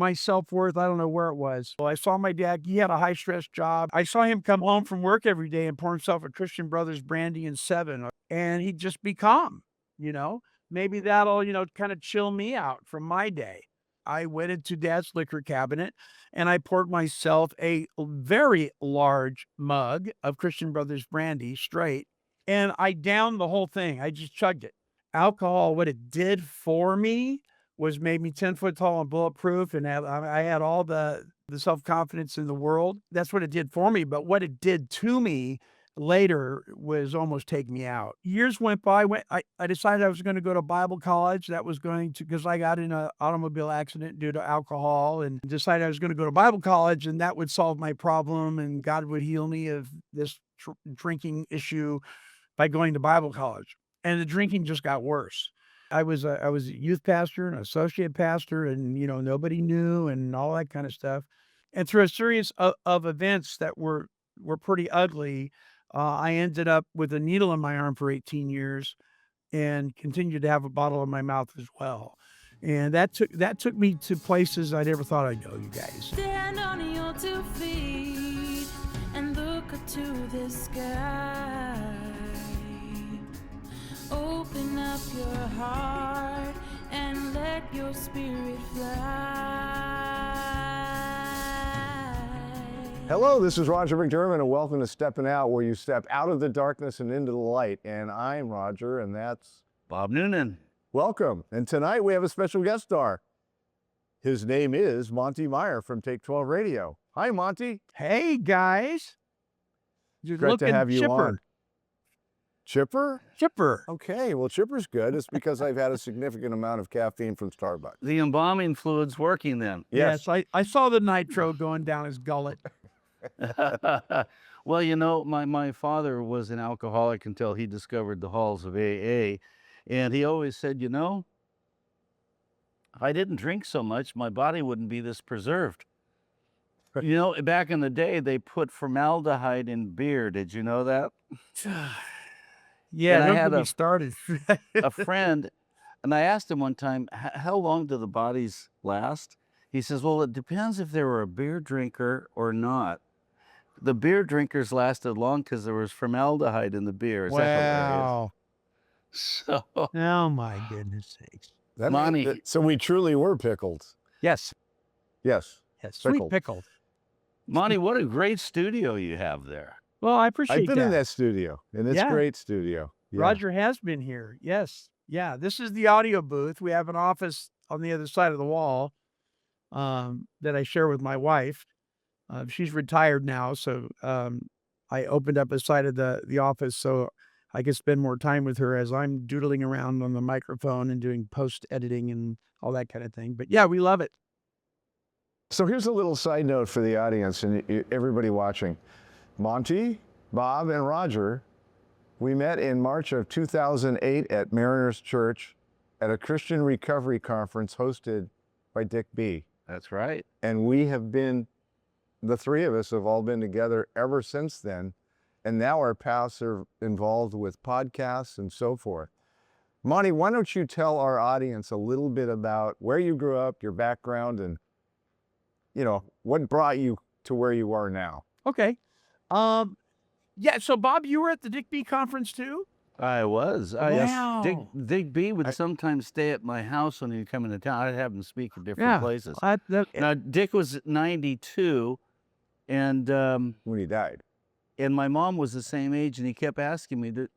my self-worth, I don't know where it was. Well, I saw my dad, he had a high-stress job. I saw him come home from work every day and pour himself a Christian Brothers brandy and 7, and he'd just be calm, you know? Maybe that'll, kinda chill me out from my day. I went into Dad's liquor cabinet, and I poured myself a very large mug of Christian Brothers brandy straight, and I downed the whole thing. I just chugged it. Alcohol, what it did for me was made me 10 foot tall and bulletproof, and I had all the self-confidence in the world. That's what it did for me, but what it did to me later was almost take me out. Years went by, I decided I was gonna go to Bible college. That was going to, because I got in an automobile accident due to alcohol, and decided I was gonna go to Bible college, and that would solve my problem, and God would heal me of this drinking issue by going to Bible college. And the drinking just got worse. I was a youth pastor and associate pastor, and, nobody knew and all that kind of stuff. And through a series of events that were pretty ugly, I ended up with a needle in my arm for 18 years and continued to have a bottle in my mouth as well. And that took me to places I never thought I'd go, you guys. Stand on your 2 feet and look up to the sky. Open up your heart and let your spirit fly. Hello, this is Roger McDermott, and welcome to Steppin' Out, where you step out of the darkness and into the light. And I'm Roger, and that's Bob Noonan. welcome. And tonight we have a special guest star. His name is Monty Meyer from Take 12 Radio. Hi, Monty. Hey, guys. You're Great to looking have you chipper. on. Chipper? Chipper. Okay, well, chipper's good. It's because I've had a significant amount of caffeine from Starbucks. The embalming fluid's working then. Yes, I saw the nitro going down his gullet. Well, my father was an alcoholic until he discovered the halls of AA. And he always said, if I didn't drink so much, my body wouldn't be this preserved. Back in the day, they put formaldehyde in beer. Did you know that? Yeah, And I don't had get me started. a friend, and I asked him one time, how long do the bodies last? He says, well, it depends if they were a beer drinker or not. The beer drinkers lasted long because there was formaldehyde in the beer. Is that hilarious? Wow. So, Oh, my goodness sakes. Monty. So we truly were pickled. Yes. Yes. Yes. Sweet Pickled. pickled. Monty, what a great studio you have there. Well, I appreciate I've been that. in that studio, and it's a Yeah. great studio. Yeah. Roger has been here. Yes. Yeah. This is the audio booth. We have an office on the other side of the wall that I share with my wife. She's retired now, so I opened up a side of the office so I could spend more time with her as I'm doodling around on the microphone and doing post editing and all that kind of thing. But yeah, we love it. So here's a little side note for the audience and everybody watching. Monty, Bob, and Roger, we met in March of 2008 at Mariners Church at a Christian recovery conference hosted by Dick B. That's right. And we have been, the three of us have all been together ever since then. And now our paths are involved with podcasts and so forth. Monty, why don't you tell our audience a little bit about where you grew up, your background, and what brought you to where you are now? Okay. Yeah, so Bob, you were at the Dick B conference too? I was. Wow. Dick B would sometimes stay at my house when he'd come into town. I'd have him speak at different places. Now, Dick was 92, and When he died. and my mom was the same age, and he kept asking me, do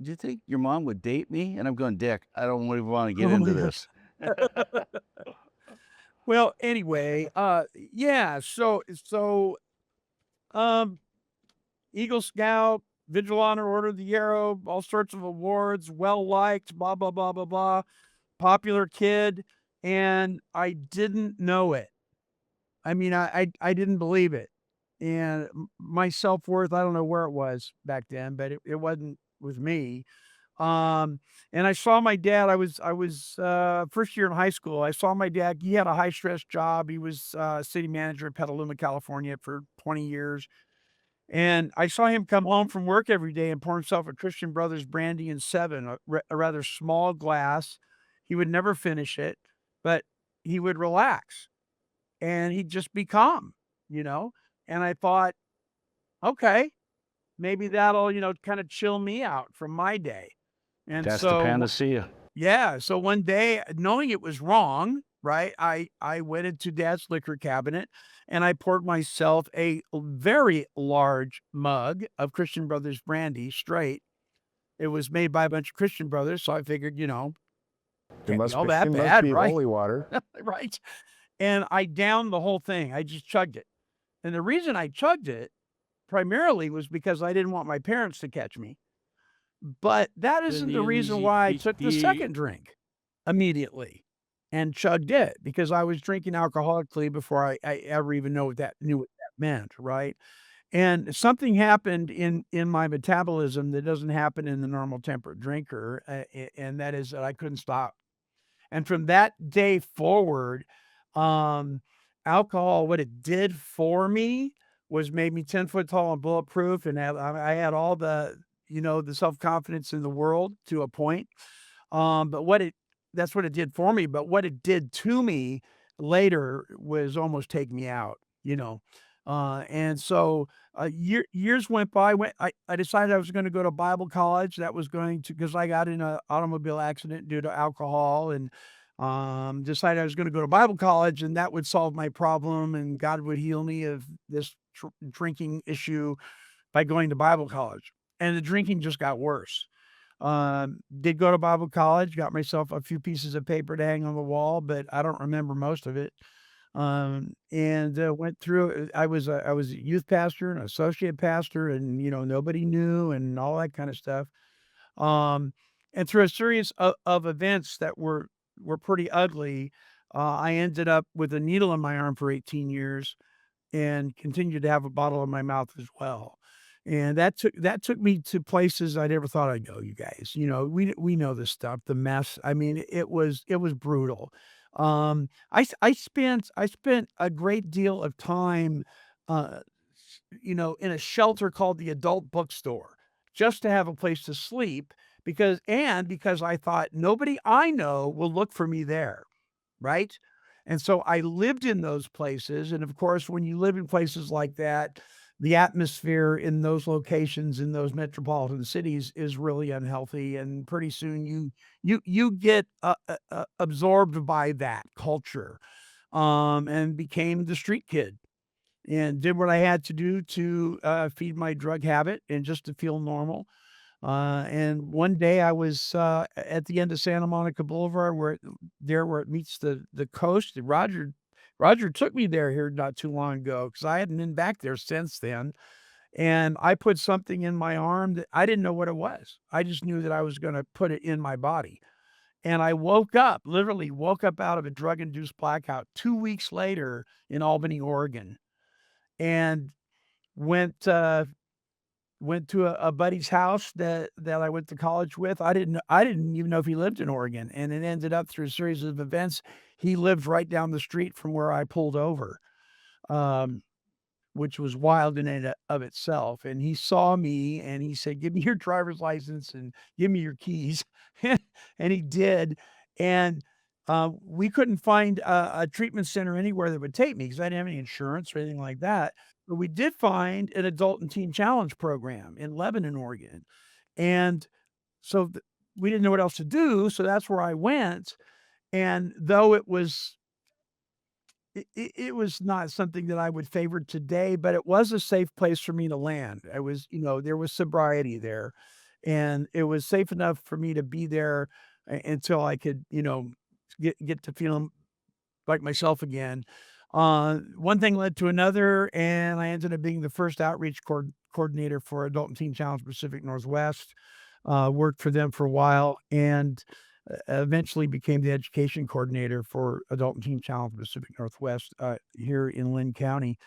you think your mom would date me? And I'm going, Dick, I don't really want to get Oh, into my this. Well, anyway, yeah, so Eagle Scout, Vigil Honor Order of the Arrow, all sorts of awards, well-liked, blah, blah, blah, blah, blah, popular kid, and I didn't know it. I mean, I didn't believe it. And my self-worth, I don't know where it was back then, but it wasn't with me. And I saw my dad, I was first year in high school. I saw my dad, he had a high-stress job. He was city manager in Petaluma, California for 20 years. And I saw him come home from work every day and pour himself a Christian Brothers brandy and 7, a rather small glass. He would never finish it, but he would relax. and he'd just be calm, you know? And I thought, okay, maybe that'll, kind of chill me out from my day. And That's the so, panacea. yeah, so one day, knowing it was wrong, right, I went into Dad's liquor cabinet and I poured myself a very large mug of Christian Brothers brandy straight. It was made by a bunch of Christian brothers, so I figured, can't be all that It must bad, be right? holy water. Right? And I downed the whole thing. I just chugged it. And the reason I chugged it primarily was because I didn't want my parents to catch me. But that isn't the reason why I took the second drink immediately and chugged it, because I was drinking alcoholically before I ever even knew what that meant, right? And something happened in my metabolism that doesn't happen in the normal temperate drinker, and that is that I couldn't stop. And from that day forward, um, alcohol, what it did for me was made me 10 foot tall and bulletproof, and I had all the self-confidence in the world to a point. But that's what it did for me, but what it did to me later was almost take me out, you know? And so, years went by, I decided I was gonna go to Bible college. That was going to, because I got in a automobile accident due to alcohol, and, decided I was gonna go to Bible college, and that would solve my problem, and God would heal me of this drinking issue by going to Bible college. And the drinking just got worse. Did go to Bible college, got myself a few pieces of paper to hang on the wall, but I don't remember most of it. And went through. I was a youth pastor and associate pastor, and nobody knew, and all that kind of stuff. Um, and through a series of events that were pretty ugly, I ended up with a needle in my arm for 18 years and continued to have a bottle in my mouth as well. And that took me to places I never thought I'd go, you guys. We know this stuff, the mess. I mean, it was brutal. I spent a great deal of time, uh, in a shelter called the adult bookstore, just to have a place to sleep, because I thought nobody I know will look for me there. Right? And so I lived in those places, and of course, when you live in places like that, the atmosphere in those locations, in those metropolitan cities is really unhealthy, and pretty soon you get, absorbed by that culture, and became the street kid, and did what I had to do to, feed my drug habit and just to feel normal. And one day I was, at the end of Santa Monica Boulevard, where it meets the coast. And Roger took me there here not too long ago, because I hadn't been back there since then. And I put something in my arm that I didn't know what it was. I just knew that I was gonna put it in my body. And I literally woke up out of a drug-induced blackout 2 weeks later in Albany, Oregon, and went, went to a buddy's house that I went to college with. I didn't even know if he lived in Oregon, and it ended up through a series of events, he lived right down the street from where I pulled over, um, which was wild in and of itself. And he saw me and he said, "Give me your driver's license and give me your keys." And he did. And, we couldn't find a treatment center anywhere that would take me, because I didn't have any insurance or anything like that. But we did find an adult and teen challenge program in Lebanon, Oregon. And so we didn't know what else to do. So that's where I went. And though it was not something that I would favor today, but it was a safe place for me to land. There was sobriety there, and it was safe enough for me to be there until I could, get to feeling like myself again. One thing led to another, and I ended up being the first outreach coordinator for Adult and Teen Challenge Pacific Northwest. Worked for them for a while, and eventually became the education coordinator for Adult and Teen Challenge Pacific Northwest, here in Lynn County,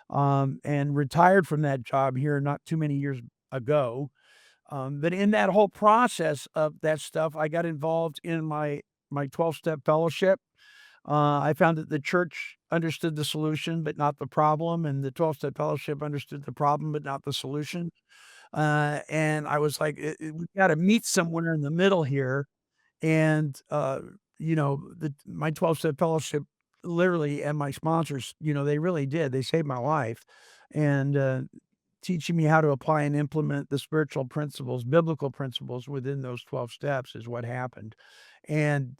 and retired from that job here not too many years ago. But in that whole process of that stuff, I got involved in my 12-step fellowship. I found that the church understood the solution, but not the problem, and the 12-step fellowship understood the problem, but not the solution. And I was like, we got to meet somewhere in the middle here. And my 12-step fellowship literally, and my sponsors, they really did. They saved my life. And teaching me how to apply and implement the spiritual principles, biblical principles within those 12 steps is what happened. And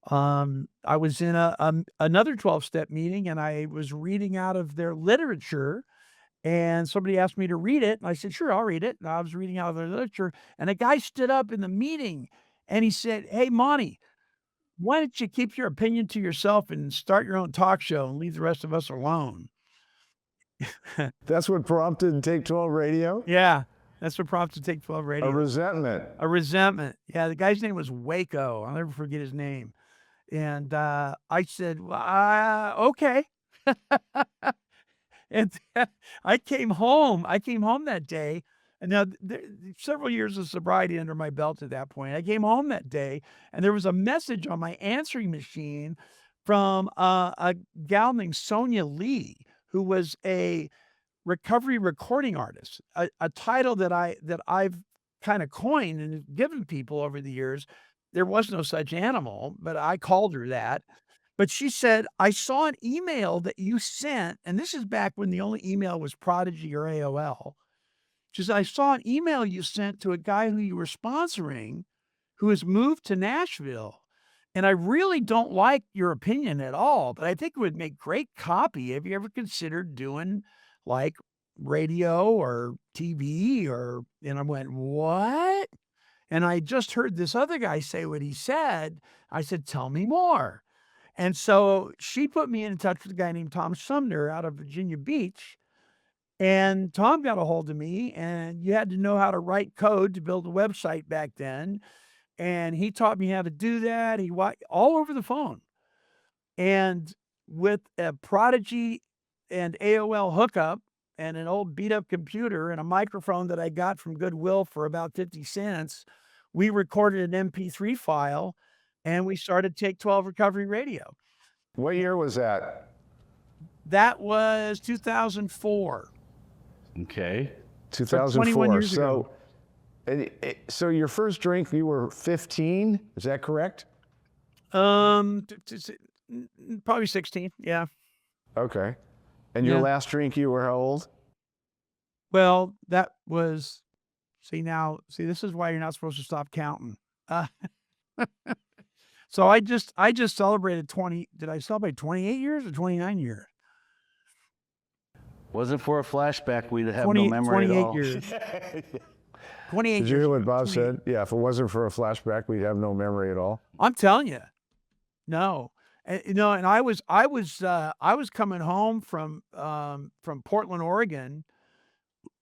I was in another 12-step meeting, and I was reading out of their literature, and somebody asked me to read it, and I said, "Sure, I'll read it." And I was reading out of their literature, and a guy stood up in the meeting, and he said, "Hey, Monty, why don't you keep your opinion to yourself and start your own talk show and leave the rest of us alone?" That's what prompted Take 12 Radio? Yeah, that's what prompted Take 12 Radio. A resentment. A resentment. Yeah, the guy's name was Waco. I'll never forget his name. And I said, well, okay. And I came home. I came home that day. And now several years of sobriety under my belt at that point. I came home that day, and there was a message on my answering machine from a gal named Sonia Lee, who was a recovery recording artist, a title that I've kind of coined and given people over the years. There was no such animal, but I called her that. But she said, "I saw an email that you sent," and this is back when the only email was Prodigy or AOL. She said, "I saw an email you sent to a guy who you were sponsoring who has moved to Nashville. And I really don't like your opinion at all, but I think it would make great copy. Have you ever considered doing like radio or TV or," and I went, "What?" And I just heard this other guy say what he said. I said, "Tell me more." And so she put me in touch with a guy named Tom Sumner out of Virginia Beach. And Tom got a hold of me, and you had to know how to write code to build a website back then. And he taught me how to do that. He all over the phone. And with a Prodigy and AOL hookup and an old beat up computer and a microphone that I got from Goodwill for about 50 cents, we recorded an MP3 file, and we started Take 12 Recovery Radio. What year was that? That was 2004. Okay. 2004. 21 years ago. So your first drink, you were 15, is that correct? Probably 16, yeah. Okay. And your Yeah. last drink, you were how old? Well, that was, see, this is why you're not supposed to stop counting. So I just celebrated 20, did I celebrate 28 years or 29 years? Wasn't for a flashback, we'd have no memory at 28 all. years. 28 Did you hear what years. Bob said? Yeah, if it wasn't for a flashback, we'd have no memory at all. I'm telling you, no. And, and I was coming home from Portland, Oregon,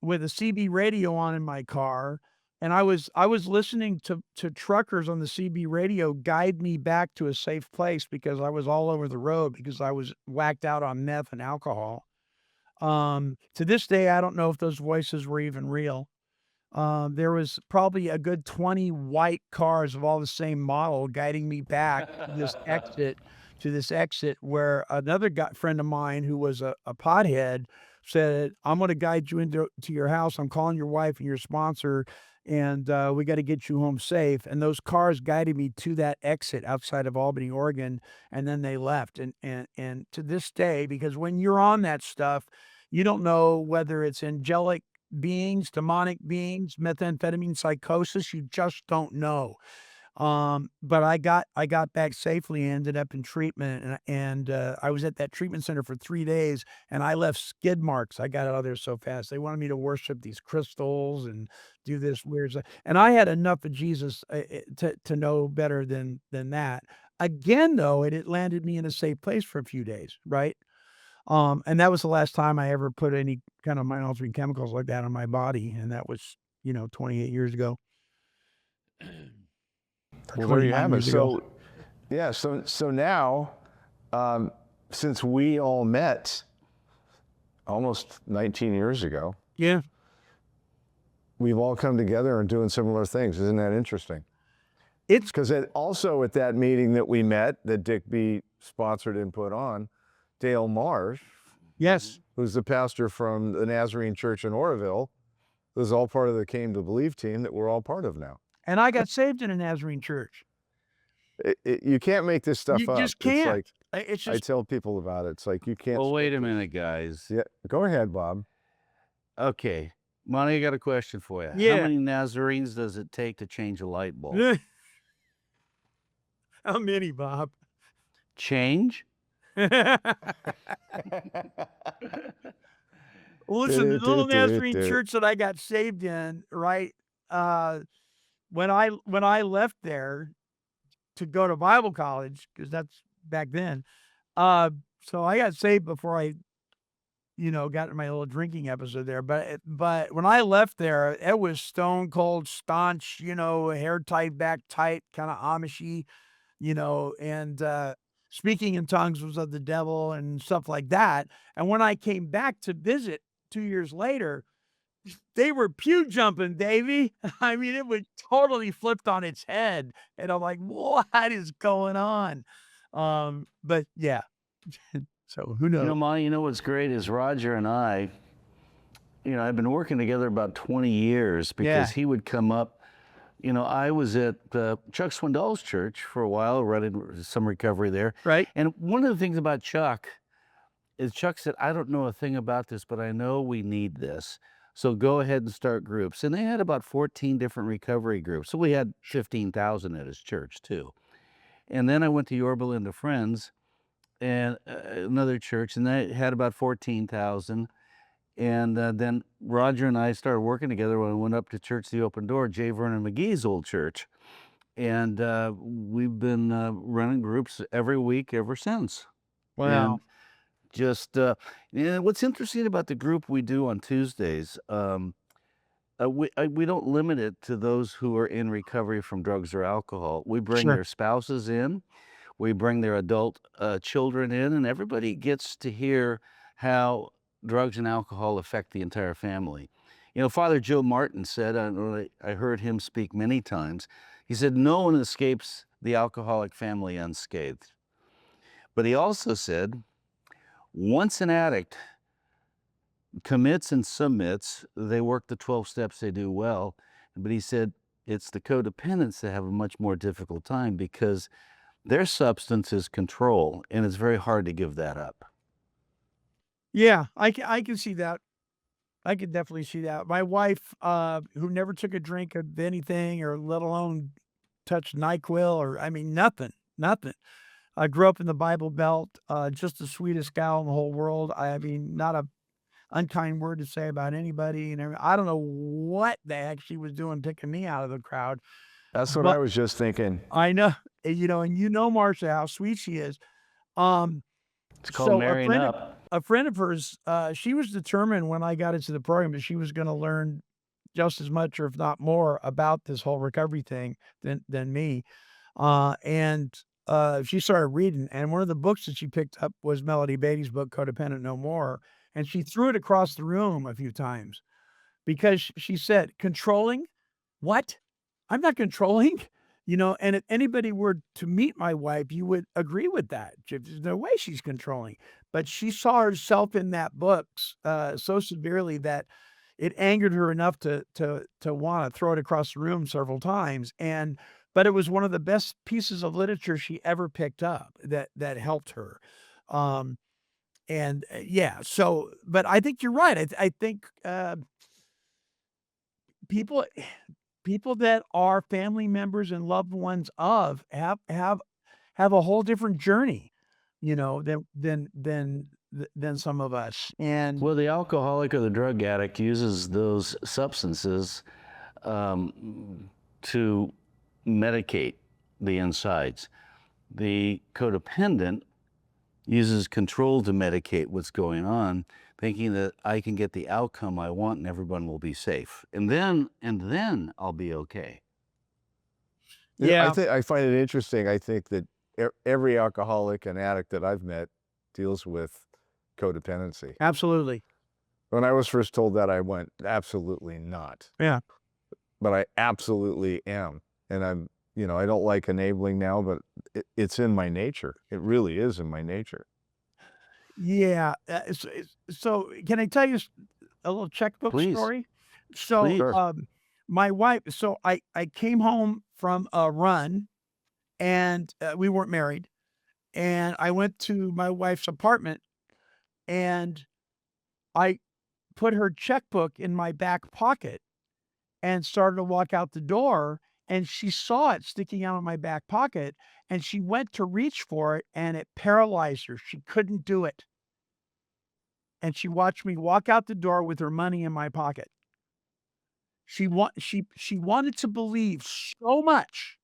with a CB radio on in my car, and I was listening to truckers on the CB radio guide me back to a safe place because I was all over the road because I was whacked out on meth and alcohol. To this day, I don't know if those voices were even real. There was probably a good 20 white cars of all the same model guiding me back to this exit where another friend of mine who was a pothead said, "I'm going to guide you to your house. I'm calling your wife and your sponsor, and we got to get you home safe." And those cars guided me to that exit outside of Albany, Oregon, and then they left. And to this day, because when you're on that stuff, you don't know whether it's angelic beings, demonic beings, methamphetamine psychosis. You just don't know. But I got back safely and ended up in treatment, and I was at that treatment center for 3 days, and I left skid marks. I got out of there so fast. They wanted me to worship these crystals and do this weird stuff, and I had enough of Jesus to know better than that. Again, though, it landed me in a safe place for a few days, right? And that was the last time I ever put any kind of mind-altering chemicals like that on my body, and that was 28 years ago. Well, there you have it. 29 years ago. So, yeah, so now, since we all met almost 19 years ago, Yeah. we've all come together and doing similar things. Isn't that interesting? It's Because also at that meeting that we met, that Dick B sponsored and put on, Dale Marsh, yes. who's the pastor from the Nazarene Church in Oroville, was all part of the Came to Believe team that we're all part of now. And I got saved in a Nazarene church. You can't make this stuff You up. just It's can't. like, It's I just tell people about it. It's like you can't. Well, wait a stick with- minute, guys. Yeah, go ahead, Bob. Okay, Monty, I got a question for you. How Yeah. many Nazarenes does it take to change a light bulb? how many, Bob? Change? Well, listen, the little Nazarene church that I got saved in, right? When I left there to go to Bible college, because that's back then. So I got saved before I, got in my little drinking episode there. But when I left there, it was stone cold, staunch, hair tied back tight, kind of Amishy, and speaking in tongues was of the devil and stuff like that. And when I came back to visit 2 years later, they were pew jumping, Davy. I mean, it was totally flipped on its head. And I'm like, what is going on? But yeah. So who knows? Monty, what's great is Roger and I, I've been working together about 20 years because he would come up. I was at Chuck Swindoll's church for a while, running some recovery there. Right. And one of the things about Chuck is Chuck said, I don't know a thing about this, but I know we need this. So go ahead and start groups. And they had about 14 different recovery groups. So we had 15,000 at his church too. And then I went to Yorba Linda Friends and another church, and they had about 14,000. And then Roger and I started working together when we went up to Church the Open Door, J. Vernon McGee's old church. And we've been running groups every week ever since. Wow. And just what's interesting about the group we do on Tuesdays, we don't limit it to those who are in recovery from drugs or alcohol. We bring Sure. their spouses in, we bring their adult children in, and everybody gets to hear how drugs and alcohol affect the entire family. Father Joe Martin said, I heard him speak many times, he said, no one escapes the alcoholic family unscathed. But he also said, once an addict commits and submits, they work the 12 steps, they do well. But he said it's the codependents that have a much more difficult time because their substance is control, and it's very hard to give that up. Yeah, I can see that. I can definitely see that. My wife, who never took a drink of anything or let alone touch NyQuil or, nothing. I grew up in the Bible Belt, just the sweetest gal in the whole world. Not a unkind word to say about anybody. And I don't know what the heck she was doing picking me out of the crowd. That's what But I was just thinking. I know, and Marsha, how sweet she is. It's called So marrying up. a friend of hers, she was determined when I got into the program that she was going to learn just as much, or if not more, about this whole recovery thing than me. And she started reading, and one of the books that she picked up was Melody Beatty's book, Codependent No More. And she threw it across the room a few times because she said, controlling? What? I'm not controlling. And if anybody were to meet my wife, you would agree with that. There's no way she's controlling. But she saw herself in that book so severely that it angered her enough to want to throw it across the room several times. But it was one of the best pieces of literature she ever picked up that helped her. So, but I think you're right. I think people that are family members and loved ones of have a whole different journey, than some of us. And Well, the alcoholic or the drug addict uses those substances to medicate the insides. The codependent uses control to medicate what's going on, thinking that I can get the outcome I want and everyone will be safe. And then I'll be okay. yeah, I find it interesting. I think that every alcoholic and addict that I've met deals with codependency. absolutely. When I was first told that, I went, absolutely not. Yeah. But I absolutely am. And I don't like enabling now, but it's in my nature. It really is in my nature. Yeah. So can I tell you a little checkbook Please. story? So, Please. my wife, so I came home from a run, and we weren't married. and I went to my wife's apartment, and I put her checkbook in my back pocket and started to walk out the door, and she saw it sticking out of my back pocket, and she went to reach for it, and it paralyzed her. She couldn't do it. And she watched me walk out the door with her money in my pocket. She wanted to believe so much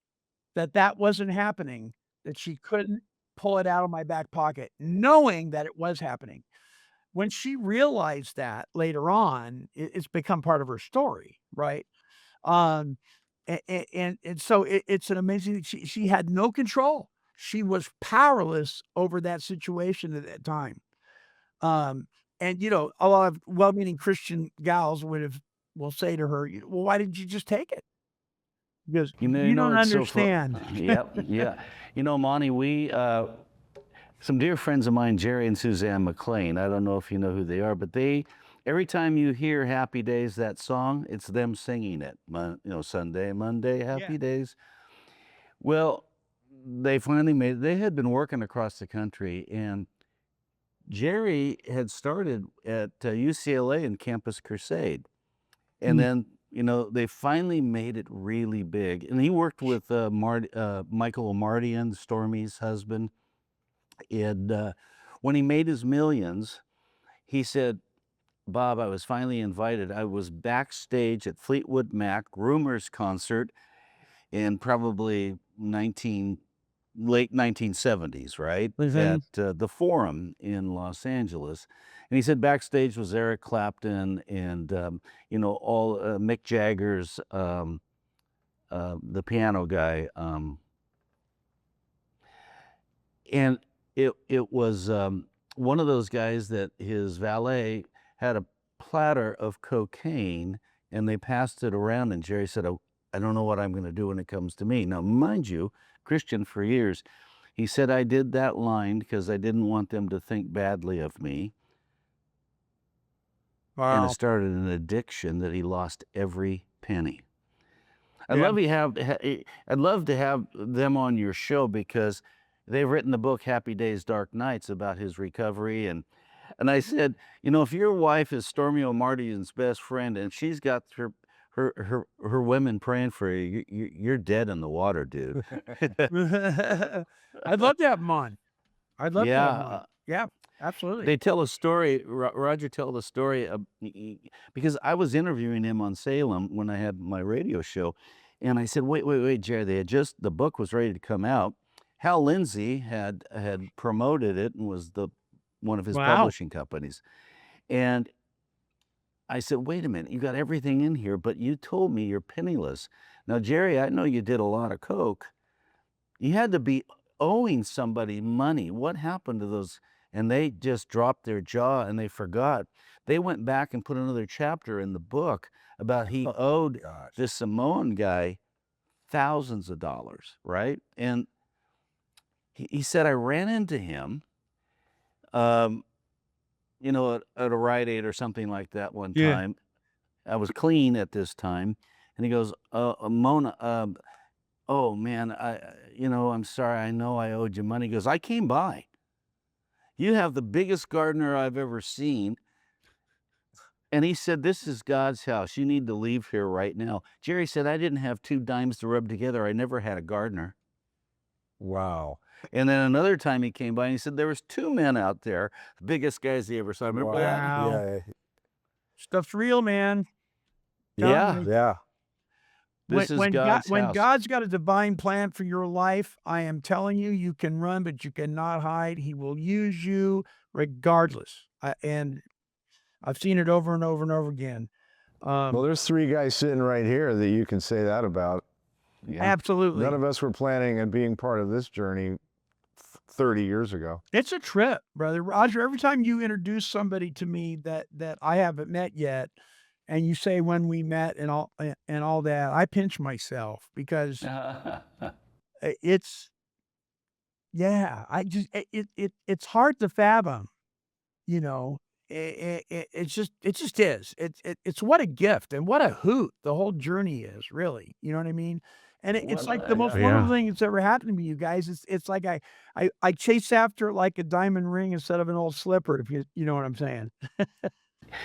that that wasn't happening, that she couldn't pull it out of my back pocket, knowing that it was happening. When she realized that later on, it's become part of her story, right? Um, and so it's an amazing, she had no control. She was powerless over that situation at that time. Um, and, a lot of well-meaning Christian gals will say to her, "Well, why didn't you just take it?" Because, "You don't It's so fun. understand." Yep, yeah. Monty, some dear friends of mine, Jerry and Suzanne McLean, I don't know if you know who they are, but every time you hear Happy Days, that song, it's them singing it. Sunday, Monday, Yeah. Happy Days. Well, they finally they had been working across the country, and Jerry had started at UCLA in Campus Crusade. And Mm. then, they finally made it really big. And he worked with Michael Omartian, Stormy's husband. And when he made his millions, he said, "Bob, I was finally invited. I was backstage at Fleetwood Mac Rumors concert in probably late 1970s, right? Mhm. At the Forum in Los Angeles." And he said backstage was Eric Clapton and, all Mick Jagger's, the piano guy. And it was one of those guys that his valet had a platter of cocaine, and they passed it around, and Jerry said, "Oh, I don't know what I'm going to do when it comes to me." Now, mind you, Christian for years, he said, "I did that line because I didn't want them to think badly of me." And it Wow. started an addiction that he lost every penny. Yeah. I'd love to have them on your show because they've written the book Happy Days, Dark Nights about his recovery. And I said, if your wife is Stormy O'Martian's best friend and she's got her women praying for you, you're dead in the water, dude. I'd love to have him on. I'd love to have him on. Yeah, Yeah, absolutely. they tell a story. Roger told a story because I was interviewing him on Salem when I had my radio show, and I said, "Wait, Jerry." The book was ready to come out. Hal Lindsey had promoted it and was one of his Wow. publishing companies, and I said, "Wait a minute, you got everything in here, but you told me you're penniless." Now, Jerry, I know you did a lot of coke. You had to be owing somebody money. What happened to those? And they just dropped their jaw and they forgot. They went back and put another chapter in the book about he owed Gosh. this Samoan guy thousands of dollars, right? And he said, "I ran into him, um, at a Rite Aid or something like that one Yeah. time. I was clean at this time." And he goes, "Mona, oh man, I'm sorry. I know I owed you money." He goes, "I came by. You have the biggest gardener I've ever seen." And he said, "This is God's house. You need to leave here right now." Jerry said, "I didn't have two dimes to rub together. I never had a gardener." Wow. And then another time he came by and he said, "There was two men out there, the biggest guys he ever saw." Remember that? Wow. Yeah. Stuff's real, man. Telling Yeah. you. Yeah. This is God's when house. God's got a divine plan for your life, I am telling you, you can run, but you cannot hide. He will use you regardless. And I've seen it over and over and over again. Well, there's three guys sitting right here that you can say that about. Yeah. Absolutely. None of us were planning on being part of this journey 30 years ago. It's a trip, brother. Roger, every time you introduce somebody to me that I haven't met yet, and you say when we met and all that, I pinch myself because it's yeah, it's hard to fathom, you know. It just is. It's what a gift and what a hoot the whole journey is, really. You know what I mean? And it's Well, like the most Yeah. wonderful thing that's ever happened to me, you guys. It's like I chase after it like a diamond ring instead of an old slipper, if you know what I'm saying.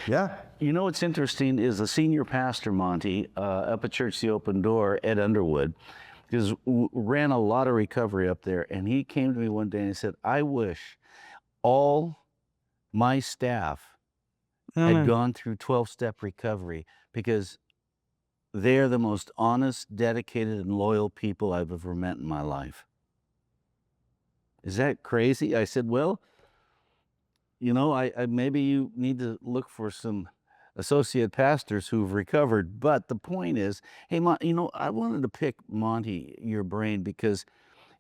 Yeah. You know what's interesting is the senior pastor, Monty, up at Church the Open Door, Ed Underwood, ran a lot of recovery up there. And he came to me one day and he said, I wish all my staff had gone through 12-step recovery because they're the most honest, dedicated, and loyal people I've ever met in my life. Is that crazy? I said, well, you know, I maybe you need to look for some associate pastors who've recovered. But the point is, hey, you know, I wanted to pick Monty, your brain, because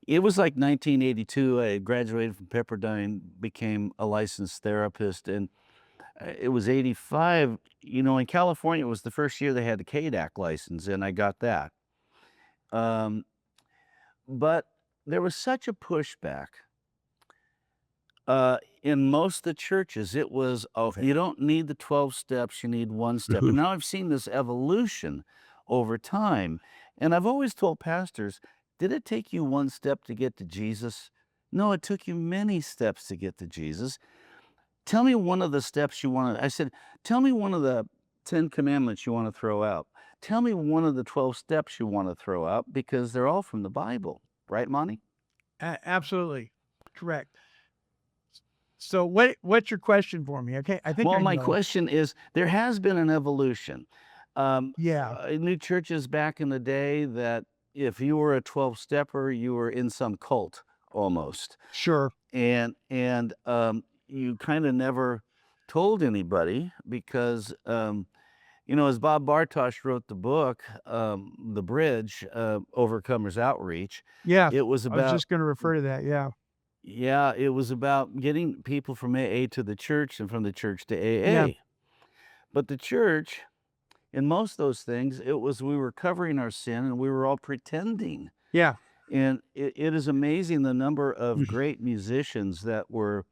it was like 1982. I had graduated from Pepperdine, became a licensed therapist, and it was 85. You know, in California, it was the first year they had the KDAC license, and I got that. Um, but there was such a pushback. In most of the churches, it was, oh, you don't need the 12 steps, you need one step. And now I've seen this evolution over time. And I've always told pastors, did it take you one step to get to Jesus? No, it took you many steps to get to Jesus. Tell me one of the steps you want to, I said, tell me one of the 10 commandments you want to throw out. Tell me one of the 12 steps you want to throw out because they're all from the Bible. Right, Monty? Absolutely. Correct. So what's your question for me? Okay, I think Well, I my know. question is, there has been an evolution. Yeah. I knew churches back in the day that if you were a 12-stepper, you were in some cult almost. Sure. And you kind of never told anybody because, you know, as Bob Bartosh wrote the book, The Bridge, Overcomers Outreach, Yeah. it was I was about just going to refer to that. Yeah. yeah, it was about getting people from AA to the church and from the church to Yeah. AA. But the church, in most of those things, it was we were covering our sin and we were all pretending. Yeah. And it is amazing the number of great musicians that were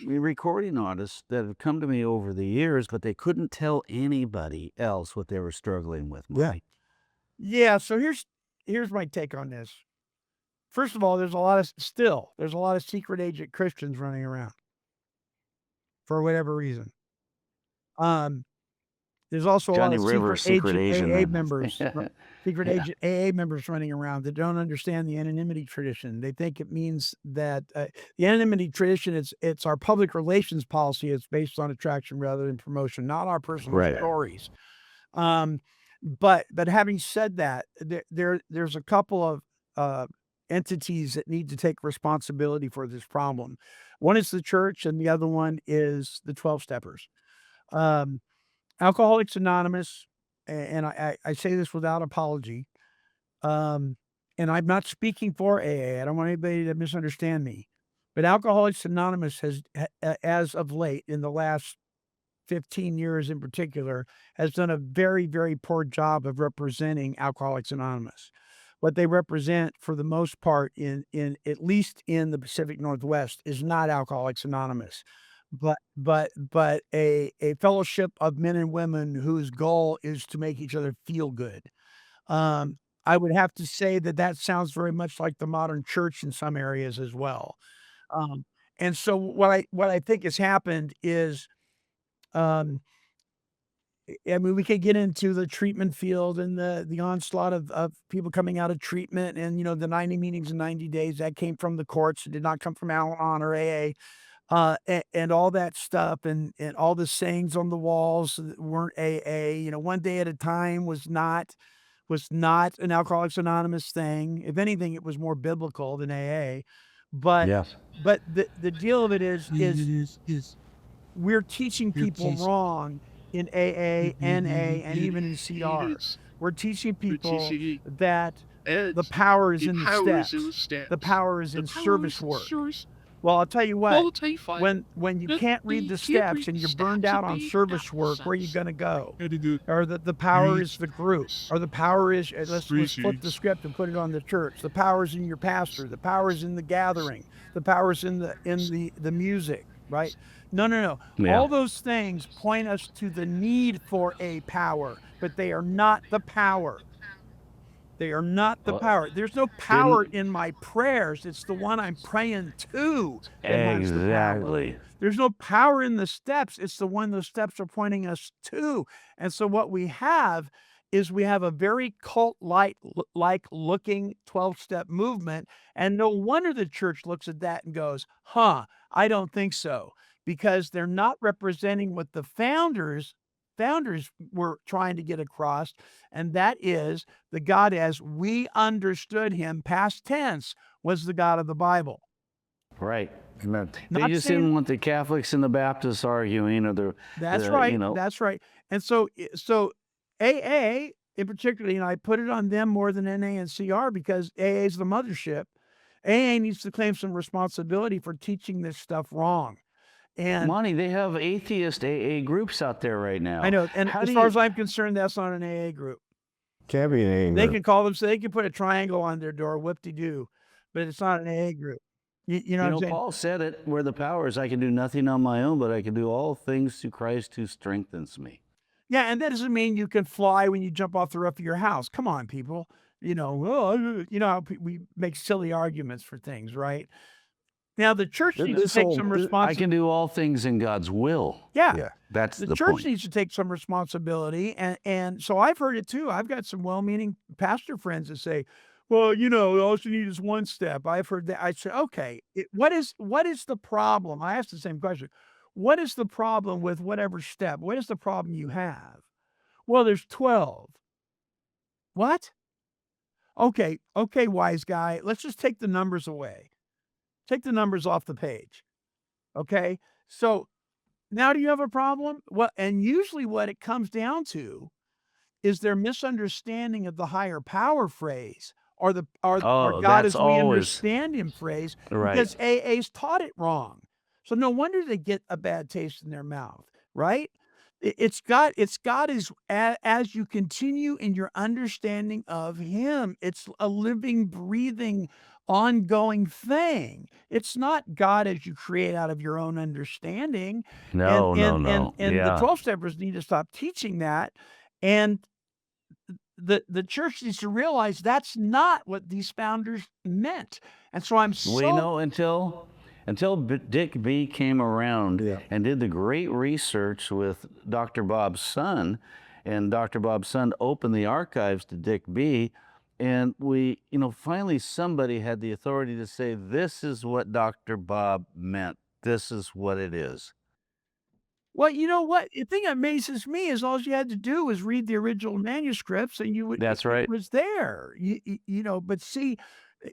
recording artists that have come to me over the years, but they couldn't tell anybody else what they were struggling with. Yeah. Mike. Yeah. So here's my take on this. First of all, there's a lot of secret agent Christians running around for whatever reason. There's also a lot Johnny of River, secret agent Asian AA man. members, secret Yeah. agent AA members running around that don't understand the anonymity tradition. They think it means that the anonymity tradition, it's our public relations policy. It's based on attraction rather than promotion, not our personal Right. stories. But having said that, there's a couple of entities that need to take responsibility for this problem. One is the church, and the other one is the 12 steppers. Alcoholics Anonymous, and I say this without apology. And I'm not speaking for AA. I don't want anybody to misunderstand me. But Alcoholics Anonymous has, as of late, in the last 15 years in particular, has done a very, very poor job of representing Alcoholics Anonymous. What they represent, for the most part, in at least in the Pacific Northwest, is not Alcoholics Anonymous, but a fellowship of men and women whose goal is to make each other feel good. I would have to say that sounds very much like the modern church in some areas as well. And so what I think has happened is, I mean, we could get into the treatment field and the onslaught of people coming out of treatment and, you know, the 90 meetings in 90 days that came from the courts. It did not come from Al-Anon or AA. And all that stuff and all the sayings on the walls that weren't AA, you know, one day at a time was not an Alcoholics Anonymous thing. If anything, it was more biblical than AA. But Yes. the deal of it is we're teaching people wrong in AA, NA, and even in CR. We're teaching people that the power is in the steps. The power is in service work. Well, I'll tell you what, when you can't read the steps and you're burned out on service work, where are you going to go? Or the power is the group, or the power is, let's flip the script and put it on the church. The power is in your pastor. The power is in the gathering. The power is in the music, right? No. Yeah. All those things point us to the need for a power, but they are not the power. They are not the Well, power. There's no power in my prayers. It's the one I'm praying to that has the power. Exactly. There's no power in the steps. It's the one the steps are pointing us to. And so what we have is we have a very cult-like looking 12-step movement. And no wonder the church looks at that and goes, huh, I don't think so. Because they're not representing what the founders were trying to get across, and that is the God as we understood him, past tense, was the God of the Bible. Right. Amen. They Not just saying- didn't want the Catholics and the Baptists arguing, or That's the, right. you know. That's right. And so AA in particular, I put it on them more than NA and CR because AA is the mothership. AA needs to claim some responsibility for teaching this stuff wrong. And Monty, they have atheist AA groups out there right now. I know, and How as do far you- as I'm concerned, that's not an AA group. Can't be an AA They group. can call them, so they can put a triangle on their door, whoop-de-doo, but it's not an AA group. You know what I'm saying? Paul said it, where the power is, I can do nothing on my own, but I can do all things through Christ who strengthens me. Yeah, and that doesn't mean you can fly when you jump off the roof of your house. Come on, people. Well, how we make silly arguments for things, right? Now, the church needs to This take whole- some I responsibility. can do all things in God's will. Yeah. Yeah. That's The the church point. needs to take some responsibility. And so I've heard it too. I've got some well-meaning pastor friends that say, well, all you need is one step. I've heard that. I say, okay, what is the problem? I ask the same question. What is the problem with whatever step? What is the problem you have? Well, there's 12. What? Okay, wise guy. Let's just take the numbers away. Take the numbers off the page. Okay? So now do you have a problem? Well, and usually what it comes down to is their misunderstanding of the higher power phrase or or God that's as we always- understand him phrase, Right. because AA's taught it wrong. So no wonder they get a bad taste in their mouth, right? It's God as you continue in your understanding of him. It's a living, breathing, ongoing thing. It's not God as you create out of your own understanding. No, and no. the Yeah. 12-steppers need to stop teaching that. And the church needs to realize that's not what these founders meant. And so I'm so Well, until Dick B came around Yeah. and did the great research with Dr. Bob's son, and Dr. Bob's son opened the archives to Dick B, and we, finally somebody had the authority to say, this is what Dr. Bob meant. This is what it is. Well, you know what? The thing that amazes me is all you had to do was read the original manuscripts and That's it right. was there. But see,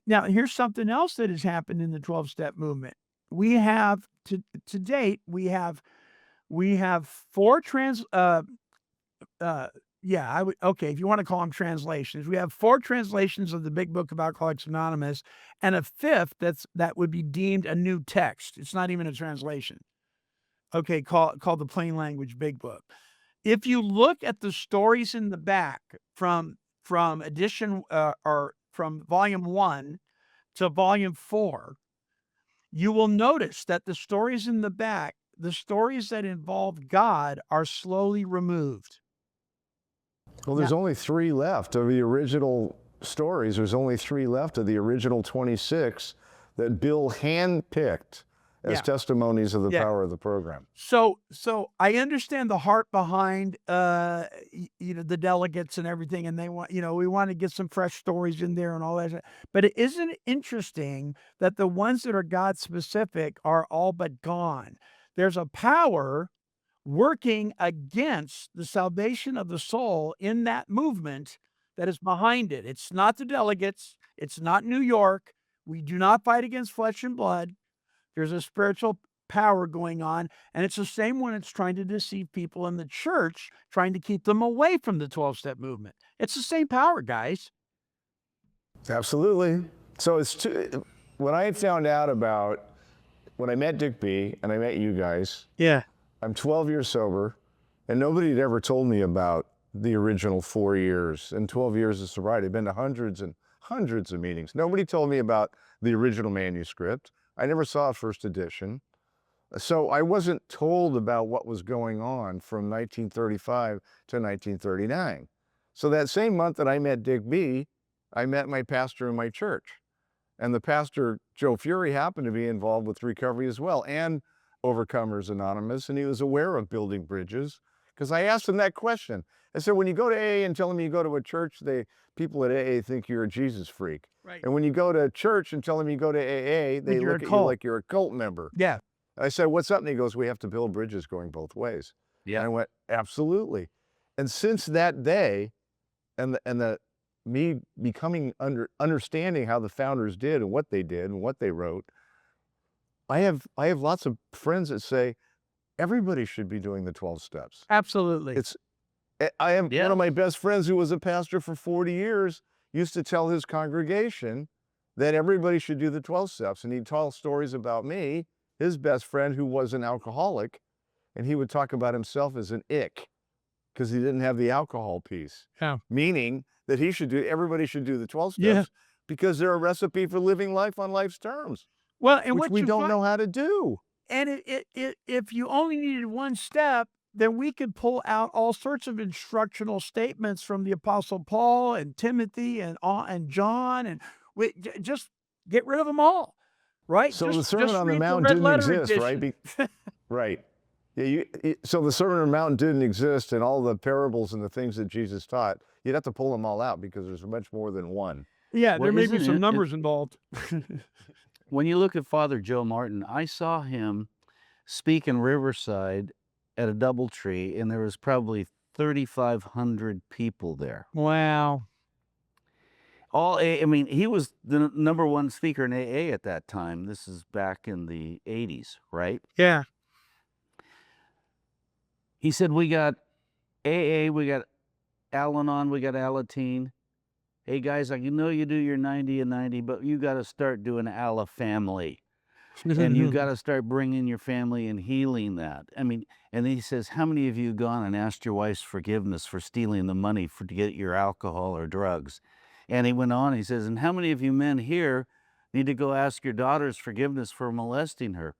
now here's something else that has happened in the 12-step movement. We have to date, we have 4 if you want to call them translations. We have 4 translations of the Big Book of Alcoholics Anonymous and a 5th that would be deemed a new text. It's not even a translation. Okay, called the Plain Language Big Book. If you look at the stories in the back from edition or from volume 1 to volume 4, you will notice that the stories in the back, the stories that involve God, are slowly removed. Well, there's only 3 left of the original stories. There's only 3 left of the original 26 that Bill handpicked as Yeah. testimonies of the Yeah. power of the program. So I understand the heart behind the delegates and everything, and they want we want to get some fresh stories in there and all that. But it isn't interesting that the ones that are God specific are all but gone. There's a power working against the salvation of the soul in that movement that is behind it. It's not the delegates. It's not New York. We do not fight against flesh and blood. There's a spiritual power going on, and it's the same one that's trying to deceive people in the church, trying to keep them away from the 12-step movement. It's the same power, guys. Absolutely. So when I found out about, when I met Dick B and I met you guys, Yeah. I'm 12 years sober, and nobody had ever told me about the original 4 years and 12 years of sobriety. I've been to hundreds and hundreds of meetings. Nobody told me about the original manuscript. I never saw a first edition. So I wasn't told about what was going on from 1935 to 1939. So that same month that I met Dick B, I met my pastor in my church. And the pastor, Joe Fury, happened to be involved with recovery as well and Overcomers Anonymous, and he was aware of building bridges. Because I asked him that question. I said, when you go to AA and tell them you go to a church, people at AA think you're a Jesus freak. Right. And when you go to church and tell them you go to AA, they you're a look at you cult. like you're a cult member. Yeah. I said, what's up? And he goes, we have to build bridges going both ways. Yeah. And I went, absolutely. And since that day, me becoming understanding how the founders did and what they wrote, I have lots of friends that say everybody should be doing the 12 steps. Absolutely. I am Yeah. one of my best friends who was a pastor for 40 years used to tell his congregation that everybody should do the 12 steps, and he'd tell stories about me, his best friend who was an alcoholic, and he would talk about himself as an ick because he didn't have the alcohol piece. Yeah. Meaning that everybody should do the 12 steps Yeah. because they're a recipe for living life on life's terms, Well, and which what we you don't find- know how to do. And if you only needed one step, then we could pull out all sorts of instructional statements from the Apostle Paul and Timothy and John, and just get rid of them all, right? So the Just Sermon on the read Mount Red didn't Letter exist, right? edition. Right. Yeah, so the Sermon on the Mount didn't exist, and all the parables and the things that Jesus taught, you'd have to pull them all out because there's much more than one. Yeah, Well, there may be isn't some it- numbers involved. When you look at Father Joe Martin, I saw him speak in Riverside at a DoubleTree, and there was probably 3,500 people there. Wow. I mean, he was the number one speaker in AA at that time. This is back in the 80s, right? Yeah. He said, we got AA, we got Al-Anon, we got Alateen. Hey, guys, I know you do your 90 and 90, but you got to start doing Ala family. And you got to start bringing your family and healing that. I mean, and he says, how many of you gone and asked your wife's forgiveness for stealing the money to get your alcohol or drugs? And he went on, he says, and how many of you men here need to go ask your daughter's forgiveness for molesting her?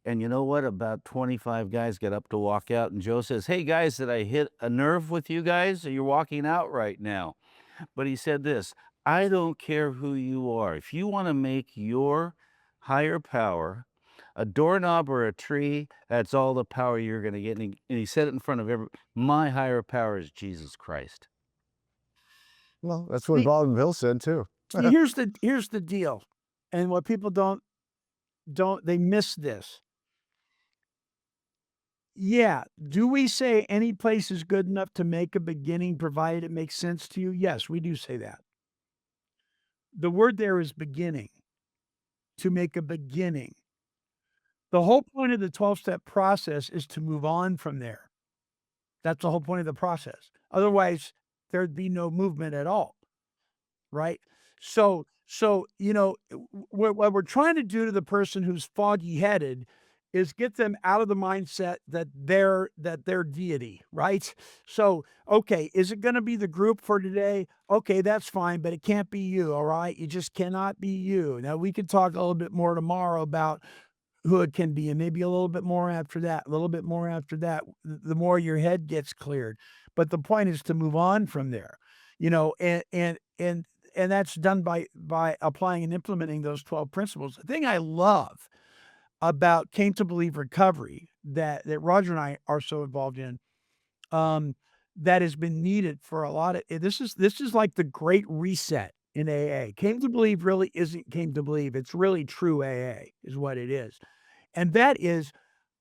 And you know what? About 25 guys got up to walk out. And Joe says, hey, guys, did I hit a nerve with you guys? You're walking out right now. But he said this, I don't care who you are. If you want to make your higher power a doorknob or a tree, that's all the power you're going to get. And he said it in front of everyone. My higher power is Jesus Christ. Well, that's what Bob and Bill said too. See, here's the deal, and what people they miss this. Yeah, do we say any place is good enough to make a beginning, provided it makes sense to you? Yes, we do say that. The word there is beginning, to make a beginning. The whole point of the 12-step process is to move on from there. That's the whole point of the process. Otherwise, there'd be no movement at all, right? So what we're trying to do to the person who's foggy-headed is get them out of the mindset that they're deity, right? So, okay, is it going to be the group for today? Okay, that's fine, but it can't be you, all right? You just cannot be you. Now, we can talk a little bit more tomorrow about who it can be, and maybe a little bit more after that, a little bit more after that, the more your head gets cleared. But the point is to move on from there, and that's done by applying and implementing those 12 principles. The thing I love about Came to Believe recovery that Roger and I are so involved in, that has been needed for a lot of this is like the great reset in AA. Came to Believe really isn't Came to Believe. It's really true AA is what it is. And that is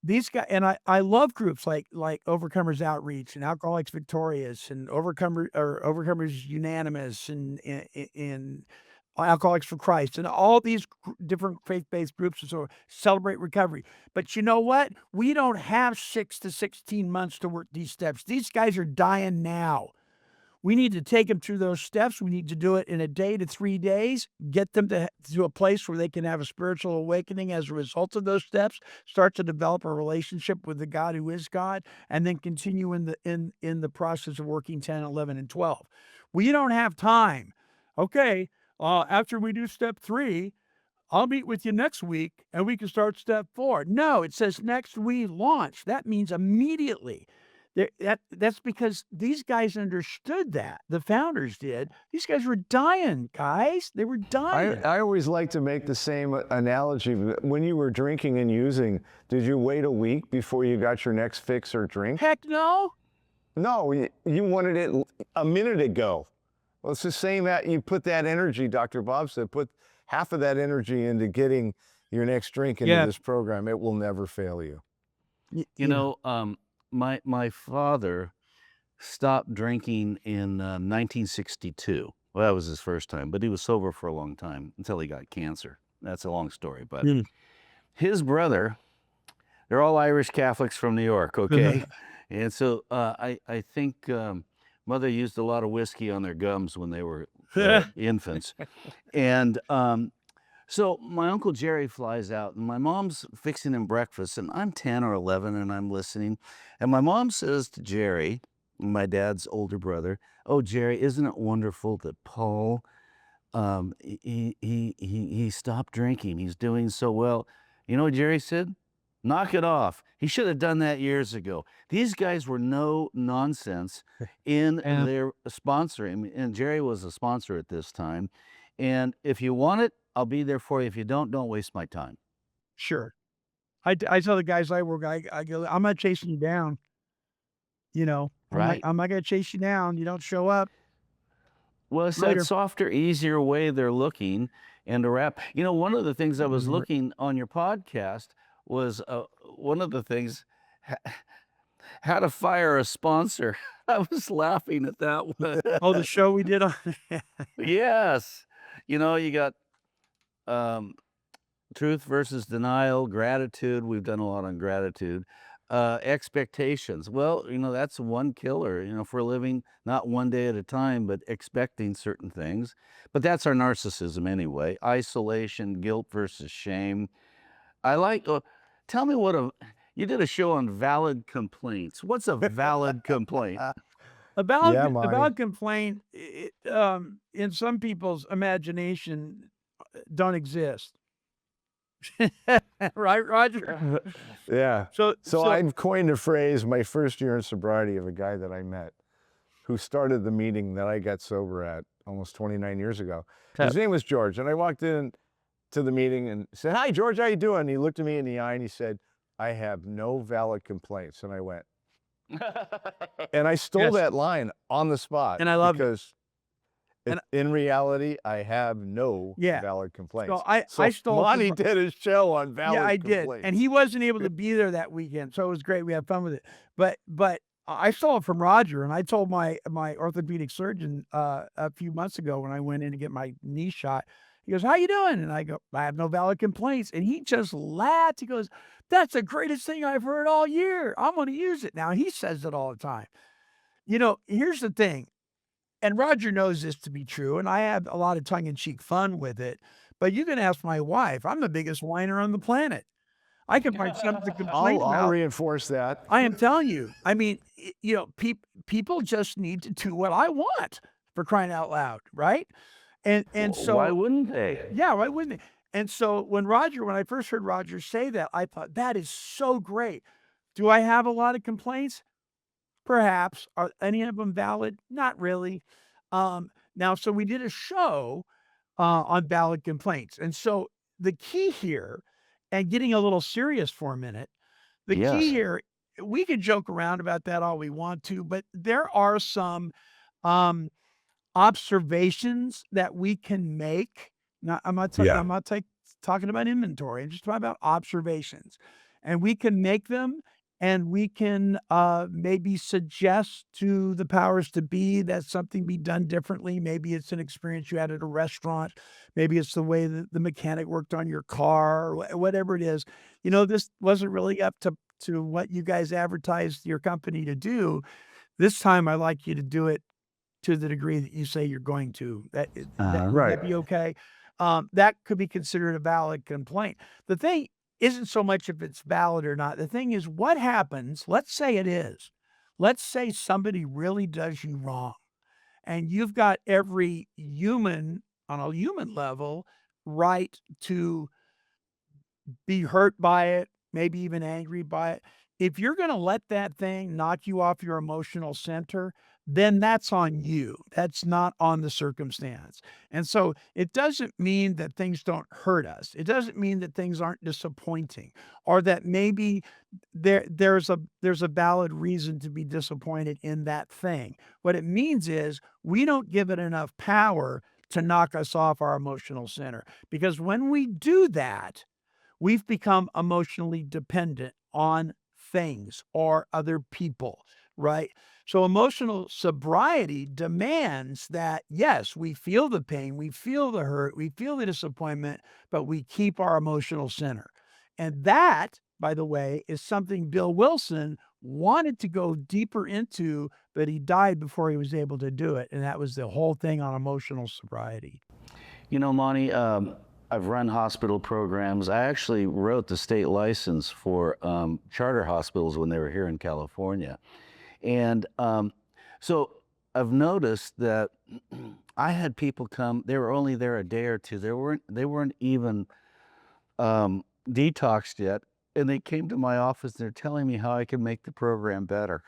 these guys, and I love groups like Overcomers Outreach and Alcoholics Victorious and Overcomers Unanimous and Alcoholics for Christ and all these different faith-based groups and so celebrate recovery. But you know what? We don't have 6 to 16 months to work these steps. These guys are dying now. We need to take them through those steps. We need to do it in a day to 3 days, get them to a place where they can have a spiritual awakening as a result of those steps, start to develop a relationship with the God who is God, and then continue in the process of working 10, 11, and 12. We don't have time. Okay, after we do step 3, I'll meet with you next week and we can start step 4. No, it says next we launch. That means immediately. That's because these guys understood that. The founders did. These guys were dying, guys. They were dying. I always like to make the same analogy. When you were drinking and using, did you wait a week before you got your next fix or drink? Heck no. No, you wanted it a minute ago. Well, it's the same. You put that energy, Dr. Bob said, put half of that energy into getting your next drink into this program. It will never fail you. You know, my father stopped drinking in 1962. Well, that was his first time, but he was sober for a long time until he got cancer. That's a long story, but his brother, they're all Irish Catholics from New York, okay? And so I think mother used a lot of whiskey on their gums when they were infants. And so my Uncle Jerry flies out, and my mom's fixing him breakfast, and I'm 10 or 11, and I'm listening. And my mom says to Jerry, my dad's older brother, "Oh, Jerry, isn't it wonderful that Paul, he stopped drinking. He's doing so well." You know what Jerry said? "Knock it off. He should have done that years ago." These guys were no nonsense in their sponsoring, and Jerry was a sponsor at this time. And if you want it, I'll be there for you. If you don't waste my time. Sure. I tell the guys I work, I go, I'm not chasing you down. You know, Right. I'm not going to chase you down. You don't show up. Well, it's Later. that softer, easier way they're looking and to wrap. You know, one of the things I was looking on your podcast was one of the things, how to fire a sponsor. I was laughing at that one. Oh, the show we did on. Yes. You know, you got truth versus denial, gratitude. We've done a lot on gratitude. Expectations. Well, you know, that's one killer, you know, for living not one day at a time, but expecting certain things. But that's our narcissism anyway. Isolation, guilt versus shame. I like, tell me you did a show on valid complaints. What's a valid complaint? A valid, Yeah, a Monty. valid complaint, in some people's imagination, don't exist. Right, Roger? Yeah. So I've coined a phrase my first year in sobriety of a guy that I met who started the meeting that I got sober at almost 29 years ago. His name was George. And I walked in to the meeting and said, "Hi, George, how you doing?" He looked at me in the eye and he said, "I have no valid complaints." And I went, and I stole Yes. that line on the spot. And I love it. because in reality, I have no Yeah. valid complaints. So I stole it Monty from- did his show on valid yeah, I complaints. did. And he wasn't able to be there that weekend, so it was great. We had fun with it. But I stole it from Roger, and I told my orthopedic surgeon a few months ago when I went in to get my knee shot. He goes, "How you doing?" And I go, "I have no valid complaints." And he just laughed. He goes, "That's the greatest thing I've heard all year. I'm going to use it now." He says it all the time. You know, here's the thing. And Roger knows this to be true, and I have a lot of tongue-in-cheek fun with it. But you can ask my wife. I'm the biggest whiner on the planet. I can find something to complain I'll about. reinforce that. I am telling you. I mean, you know, people just need to do what I want, for crying out loud, right? And so why wouldn't they? yeah, why wouldn't they? And so when I first heard Roger say that, I thought, that is so great. Do I have a lot of complaints? Perhaps. Are any of them valid? Not really. Now, so we did a show on valid complaints. And so the key here, and getting a little serious for a minute, the Yes. key here, we can joke around about that all we want to, but there are some observations that we can make. Now, I'm not talking about inventory. I'm just talking about observations. And we can make them, and we can maybe suggest to the powers to be that something be done differently. Maybe it's an experience you had at a restaurant. Maybe it's the way that the mechanic worked on your car, or whatever it is. You know, this wasn't really up to what you guys advertised your company to do. This time, I'd like you to do it to the degree that you say you're going to. Would that be okay? That could be considered a valid complaint. The thing isn't so much if it's valid or not. The thing is, what happens, let's say it is. Let's say somebody really does you wrong, and you've got every human, on a human level, right to be hurt by it, maybe even angry by it. if you're going to let that thing knock you off your emotional center, then that's on you. That's not on the circumstance. And so it doesn't mean that things don't hurt us. It doesn't mean that things aren't disappointing or that maybe there's a valid reason to be disappointed in that thing. What it means is we don't give it enough power to knock us off our emotional center. Because when we do that, we've become emotionally dependent on things or other people, right? So emotional sobriety demands that, yes, we feel the pain, we feel the hurt, we feel the disappointment, but we keep our emotional center. And that, by the way, is something Bill Wilson wanted to go deeper into, but he died before he was able to do it. And that was the whole thing on emotional sobriety. You know, Monty, I've run hospital programs. I actually wrote the state license for charter hospitals when they were here in California. And so I've noticed that I had people come, they were only there a day or two. They weren't even detoxed yet. And they came to my office and they're telling me how I can make the program better.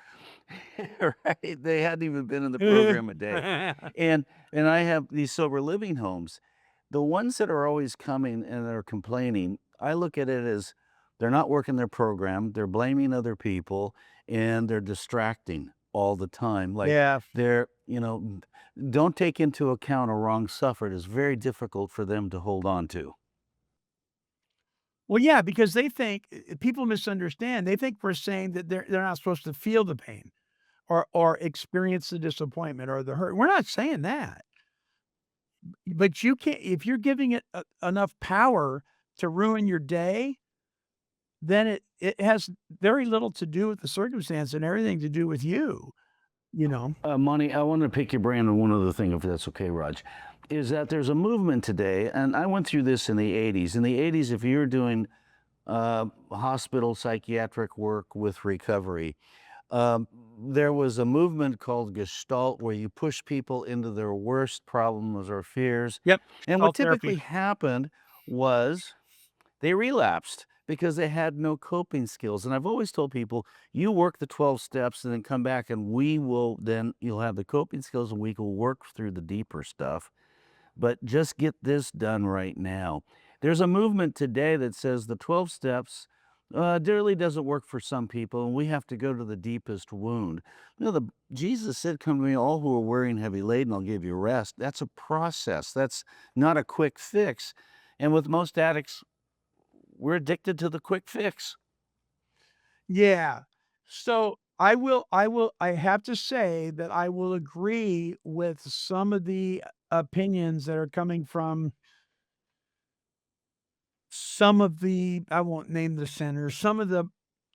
Right? They hadn't even been in the program a day. And I have these sober living homes. The ones that are always coming and are complaining, I look at it as they're not working their program, they're blaming other people, and they're distracting all the time. Like Yeah. they're, don't take into account a wrong suffered is very difficult for them to hold on to. Well, yeah, because they think people misunderstand. They think we're saying that they're not supposed to feel the pain or experience the disappointment or the hurt. We're not saying that. But you can't if you're giving it enough power to ruin your day, then it has very little to do with the circumstance and everything to do with you, you know? Monty, I want to pick your brain on one other thing, if that's okay, Raj. Is that there's a movement today, and I went through this in the 80s. In the 80s, if you're doing hospital psychiatric work with recovery, there was a movement called Gestalt where you push people into their worst problems or fears. Yep. And what Gestalt therapy. typically happened was they relapsed because they had no coping skills. And I've always told people, you work the 12 steps and then come back and you'll have the coping skills and we will work through the deeper stuff. But just get this done right now. There's a movement today that says the 12 steps really doesn't work for some people, and we have to go to the deepest wound. Jesus said, come to me, all who are weary and heavy laden, I'll give you rest. That's a process. That's not a quick fix. And with most addicts, we're addicted to the quick fix. Yeah. So I have to say that I will agree with some of the opinions that are coming from some of I won't name the centers, some of the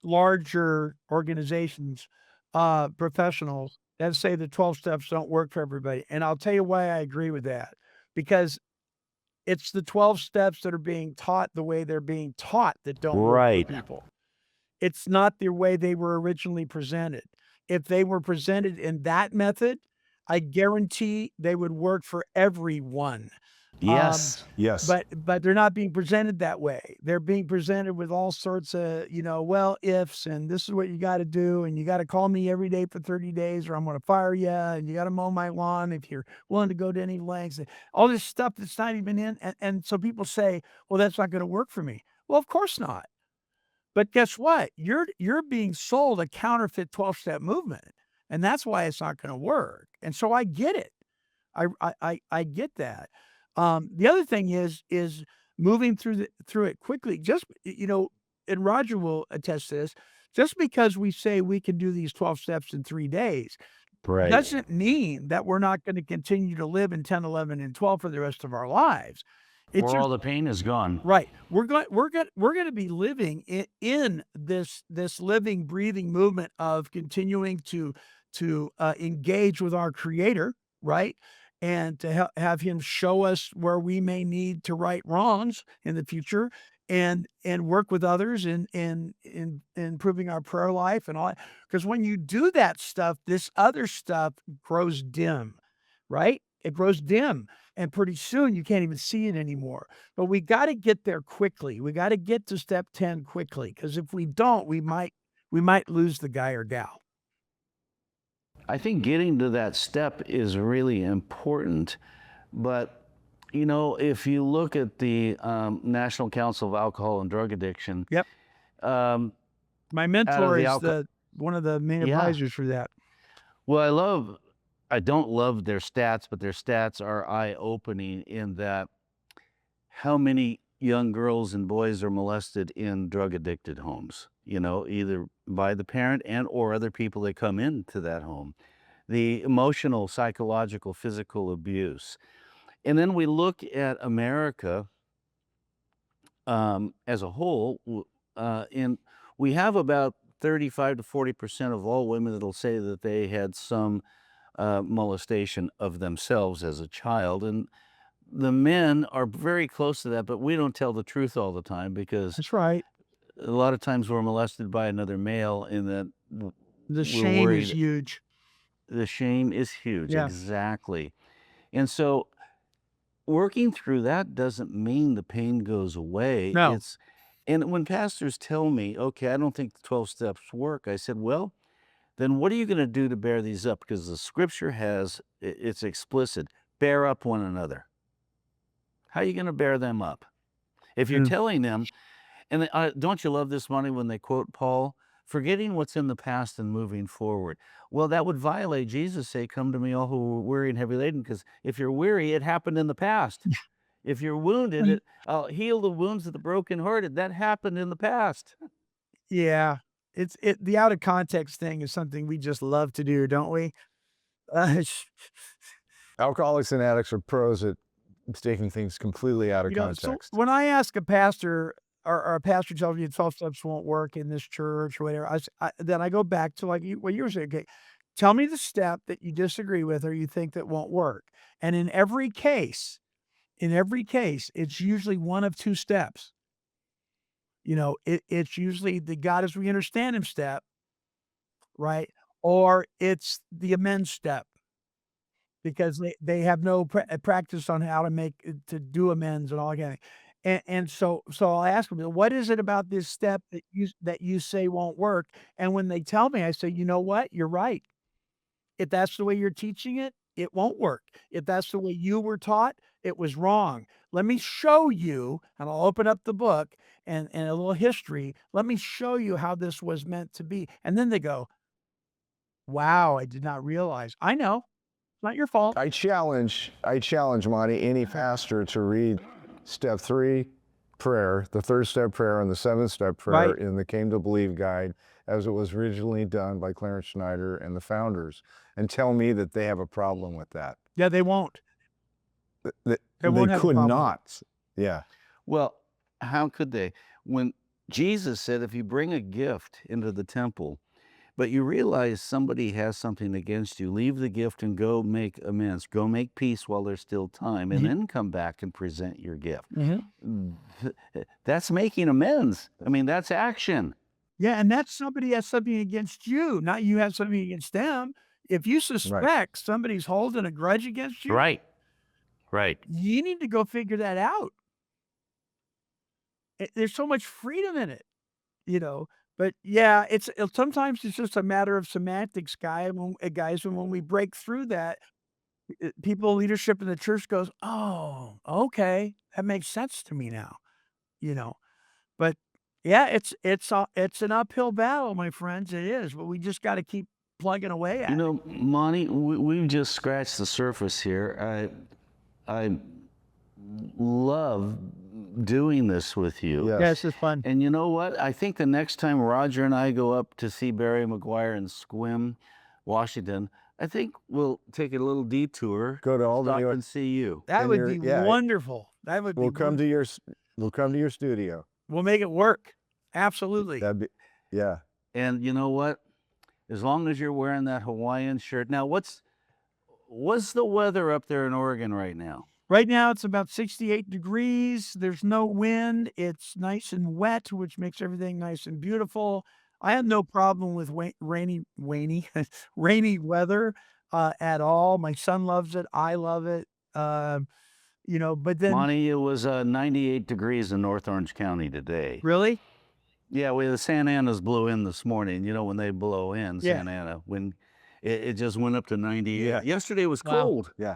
larger organizations, professionals that say the 12 steps don't work for everybody. And I'll tell you why I agree with that. Because it's the 12 steps that are being taught the way they're being taught that don't work Right. for people. It's not the way they were originally presented. If they were presented in that method, I guarantee they would work for everyone. Yes. Yes. But they're not being presented that way. They're being presented with all sorts of, well, ifs, and this is what you got to do, and you got to call me every day for 30 days, or I'm going to fire you, and you got to mow my lawn if you're willing to go to any lengths. All this stuff that's not even in, and so people say, well, that's not going to work for me. Well, of course not. But guess what? You're being sold a counterfeit 12-step movement, and that's why it's not going to work. And so I get it. I get that. The other thing is moving through it quickly. Just, and Roger will attest to this, just because we say we can do these 12 steps in 3 days Right. doesn't mean that we're not going to continue to live in 10, 11, and 12 for the rest of our lives. It's Where just, all the pain is gone. right. We're going to be living in this living, breathing movement of continuing to engage with our Creator, right? And to have Him show us where we may need to right wrongs in the future, and work with others in improving our prayer life and all that. Because when you do that stuff, this other stuff grows dim, right? It grows dim, and pretty soon you can't even see it anymore. But we got to get there quickly. We got to get to step 10 quickly, because if we don't, we might we might lose the guy or gal. I think getting to that step is really important. But, you know, if you look at the National Council of Alcohol and Drug Addiction, Yep. um, My out of mentor the is alcohol, one of the main yeah. advisors for that. Well, I don't love their stats, but their stats are eye-opening in that how many young girls and boys are molested in drug-addicted homes, you know, either by the parent and or other people that come into that home. The emotional, psychological, physical abuse. And then we look at America as a whole, and we have about 35 to 40% of all women that'll say that they had some molestation of themselves as a child. And the men are very close to that, but we don't tell the truth all the time because That's right. a lot of times we're molested by another male and that The we're shame is worried. huge. The shame is huge. Yeah. Exactly. And so working through that doesn't mean the pain goes away. No. And when pastors tell me, okay, I don't think the 12 steps work, I said, well, then what are you going to do to bear these up? Because the scripture it's explicit, bear up one another. How are you going to bear them up? If you're Mm. telling them, and don't you love this, Monty, when they quote Paul, forgetting what's in the past and moving forward? Well, that would violate Jesus say, come to me all who are weary and heavy laden, because if you're weary, it happened in the past. If you're wounded, I'll heal the wounds of the brokenhearted. That happened in the past. Yeah. The out of context thing is something we just love to do, don't we? Alcoholics and addicts are pros at taking things completely out of So context. when I ask a pastor, or a pastor tells me 12 steps won't work in this church or whatever, then I go back to like what you were saying. Okay, tell me the step that you disagree with or you think that won't work. And in every case, it's usually one of two steps. You know, it's usually the God as we understand him step, right? Or it's the amends step. Because they have no practice on how to do amends and all that kind of thing. And so I'll ask them, "What is it about this step that you say won't work?" And when they tell me, I say, "You know what? You're right. If that's the way you're teaching it, it won't work. If that's the way you were taught, it was wrong. Let me show you," and I'll open up the book and a little history. "Let me show you how this was meant to be." And then they go, "Wow, I did not realize." I know. Not your fault. I challenge Monty, any pastor to read step 3 prayer, the 3rd step prayer, and the 7th step prayer Right. in the Came to Believe guide as it was originally done by Clarence Schneider and the founders, and tell me that they have a problem with that. Yeah, they won't. They won't have a could problem. not. Yeah. Well, how could they? When Jesus said, if you bring a gift into the temple, but you realize somebody has something against you, leave the gift and go make amends. Go make peace while there's still time, and then come back and present your gift. That's making amends. I mean, that's action. Yeah, and that's somebody has something against you, not you have something against them. If you suspect somebody's holding a grudge against you, Right. you need to go figure that out. There's so much freedom in it, you know. But yeah, sometimes it's just a matter of semantics, guys. And when we break through that, leadership in the church goes, "Oh, okay, that makes sense to me now," you know. But yeah, it's an uphill battle, my friends. It is, but we just got to keep plugging away at You it. know, Monty, we've just scratched the surface here. I love doing this with you. Yes. Yeah, it's just fun. And you know what? I think the next time Roger and I go up to see Barry McGuire in Sequim, Washington, I think we'll take a little detour. Go to stop Albany and see you. That And would you're- be yeah, wonderful. That would We'll be come to your studio. We'll make it work. Absolutely. That'd be, yeah. And you know what? As long as you're wearing that Hawaiian shirt. Now, what's the weather up there in Oregon right now? Right now, it's about 68 degrees. There's no wind. It's nice and wet, which makes everything nice and beautiful. I have no problem with rainy weather at all. My son loves it. I love it. But then Monty, it was 98 degrees in North Orange County today. really, Yeah, well, the Santa Anas blew in this morning. You know, when they blow in, Yeah. Santa Ana, when it just went up to 98. Yeah. Yesterday was Wow. cold. Yeah.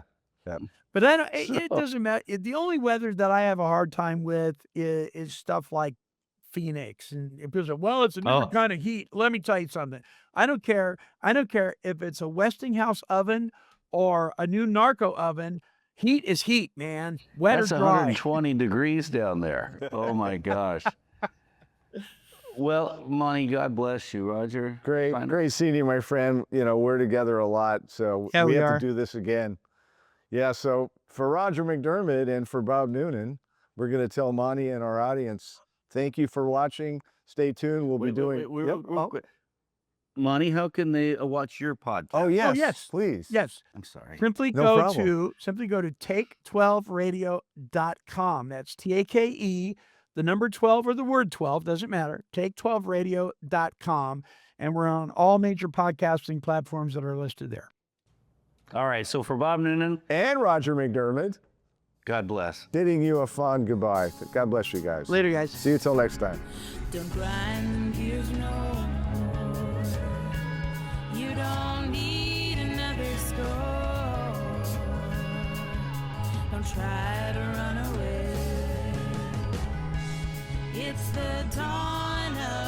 But I don't, it So- doesn't matter. The only weather that I have a hard time with is stuff like Phoenix. And people say, well, it's a different kind of heat. Let me tell you something. I don't care. I don't care if it's a Westinghouse oven or a new narco oven. Heat is heat, man. Wet That's or dry. 120 degrees down there. Oh my gosh. Well, Monty, God bless you, Roger. Great seeing you, my friend. You know, we're together a lot, so Yeah, we we have are. to do this again. Yeah, so for Roger McDermott and for Bob Noonan, we're going to tell Monty and our audience, thank you for watching. Stay tuned. We'll be doing... Yep. Oh. Monty, how can they watch your podcast? Oh, yes, yes. please. Yes. I'm sorry. Simply No go problem. to take12radio.com. That's TAKE, the number 12 or the word 12, doesn't matter. Take12radio.com. And we're on all major podcasting platforms that are listed there. All right, so for Bob Noonan, And Roger McDermott, God bless. bidding you a fond goodbye. God bless you guys. Later, guys. See you till next time. Don't grind gears no more. You don't need another score. Don't try to run away. It's the dawn of